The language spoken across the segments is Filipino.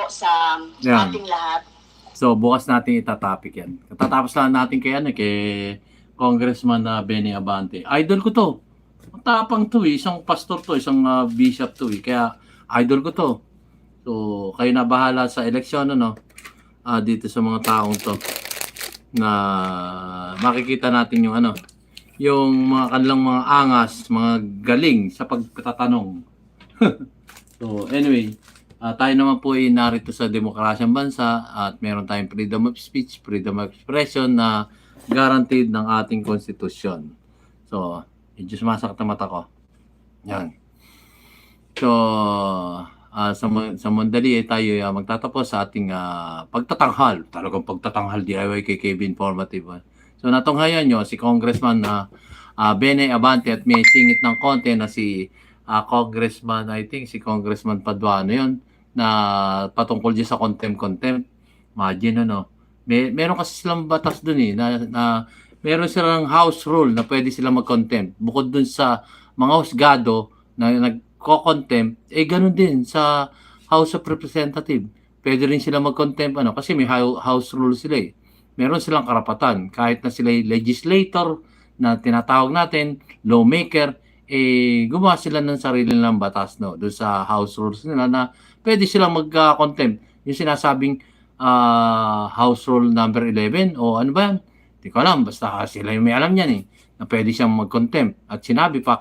sa Yan. ating lahat. So, bukas natin itatopic yan. Katatapos lang natin kay Congressman Benny Abante. Idol ko to. Matapang to eh. Isang pastor to, isang bishop to eh. Kaya idol ko to. So, kayo na bahala sa eleksyon, ano, dito sa mga taong to na makikita natin yung yung mga kanilang mga angas, mga galing sa pagtatanong. So, anyway, tayo naman po ay narito sa demokrasyang bansa at meron tayong freedom of speech, freedom of expression na guaranteed ng ating konstitusyon. So, medyo sumasakit ang mata ko. Yan. So, sa mandali tayo magtatapos sa ating pagtatanghal. Talagang pagtatanghal DIY kay KB Informative. So, natunghayan nyo si Congressman Benny Abante at may singit ng konti na si Congressman, I think si Congressman Paduano yun, na patungkol dyan sa contempt. Imagine meron kasi silang batas dun na meron silang house rule na pwede silang mag-contempt. Bukod dun sa mga husgado na nagko-contempt, ganun din sa House of Representative. Pwede rin sila mag-contempt kasi may house rule sila eh. Meron silang karapatan kahit na sila legislator na tinatawag natin, lawmaker, gumawa sila ng sarili nilang batas doon sa house rules nila na pwede silang mag-contempt. Yung sinasabing house rule number 11 o ano ba yan? Hindi ko alam, basta sila yung may alam yan na pwede siyang mag-contempt. At sinabi pa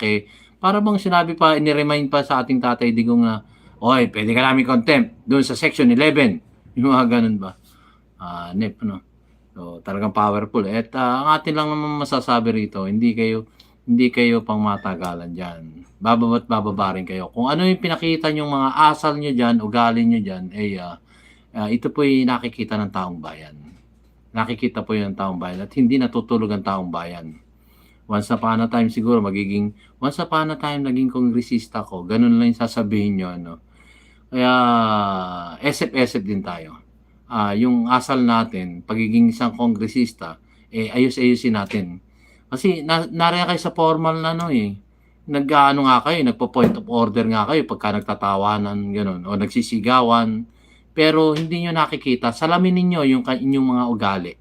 para bang sinabi pa, iniremind pa sa ating Tatay Digong na, oy, pwede ka namin contempt doon sa section 11. Yung mga ganun ba? Nep, So, talagang powerful. At ang atin lang naman masasabi rito, hindi kayo pang matagalan dyan. Bababa rin kayo. Kung ano yung pinakita yung mga asal nyo dyan, ugali nyo dyan, ito po yung nakikita ng taong bayan. Nakikita po yung taong bayan at hindi natutulog ang taong bayan. Once upon a time siguro once upon a time naging kongresista ko. Ganun lang yung sasabihin nyo. Kaya, SF din tayo. Yung asal natin, pagiging isang kongresista, ayos-ayusin natin. Kasi nariyan kayo sa formal na nag-ano nga kayo, nagpo-point of order nga kayo pagka nagtatawanan, gano'n, o nagsisigawan. Pero hindi nyo nakikita, salamin ninyo yung inyong mga ugali.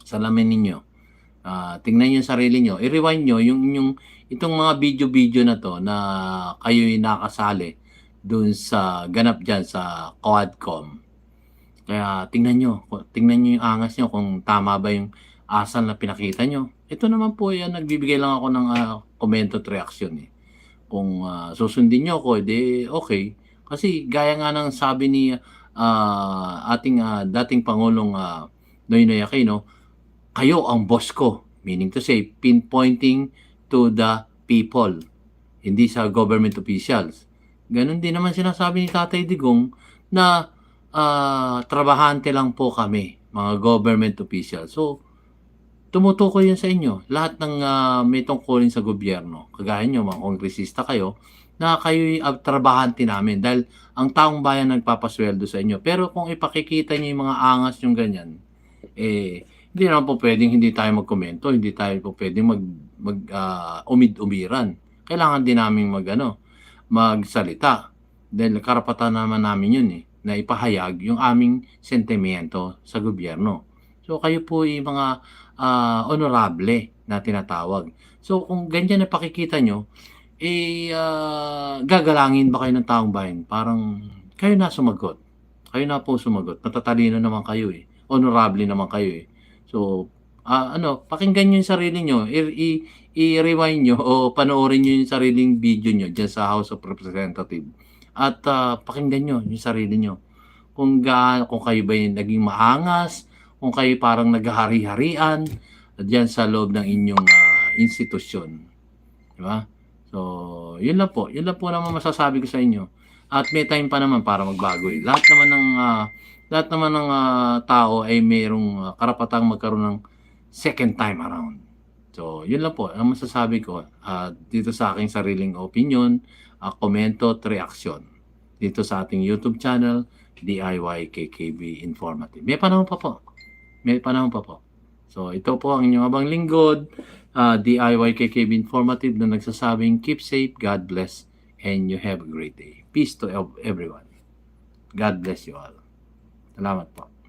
Salamin ninyo. Tingnan nyo yung sarili nyo. I-rewind nyo itong mga video na to na kayo'y nakasali dun sa ganap dyan sa Quadcom. Kaya tingnan nyo yung angas nyo kung tama ba yung asal na pinakita nyo. Ito naman po yan, nagbibigay lang ako ng comment at reaction Kung susundin nyo ako, okay. Kasi gaya nga ng sabi ni ating dating Pangulong Noynoy Aquino, kayo ang boss ko. Meaning to say, pinpointing to the people, hindi sa government officials. Ganon din naman sinasabi ni Tatay Digong na trabahante lang po kami, mga government officials. So, tumutukoy yan sa inyo. Lahat ng may tungkulin sa gobyerno, kagaya nyo, mga kongresista kayo, na kayo'y trabahante namin dahil ang taong bayan nagpapasweldo sa inyo. Pero kung ipakikita nyo yung mga angas yung ganyan, hindi naman po pwedeng hindi tayo magkomento, hindi tayo po pwedeng umid-umiran. Kailangan din namin magsalita. Dahil karapatan naman namin yun na ipahayag yung aming sentimiento sa gobyerno. So kayo po yung mga honorable na tinatawag. So kung ganyan na pakikita nyo, gagalangin ba kayo ng taong bayan? Parang kayo na sumagot. Kayo na po sumagot. Matatalino naman kayo honorable naman kayo So pakinggan nyo yung sarili nyo. I-rewind nyo o panoorin nyo yung sariling video nyo dyan sa House of Representatives. At pakinggan nyo yung sarili nyo. Kung kayo ba yung naging maangas, kung kayo parang naghahari-harian dyan sa loob ng inyong institusyon. Diba? So, yun lang po. Yun lang po naman masasabi ko sa inyo. At may time pa naman para magbago Lahat naman ng tao ay mayroong karapatang magkaroon ng second time around. So, yun lang po ang masasabi ko dito sa aking sariling opinion, komento at reaction dito sa ating YouTube channel, DIY KKB Informative. May panahon pa po. So, ito po ang inyong abang lingkod, DIY KKB Informative na nagsasabing keep safe, God bless, and you have a great day. Peace to everyone. God bless you all. Salamat po.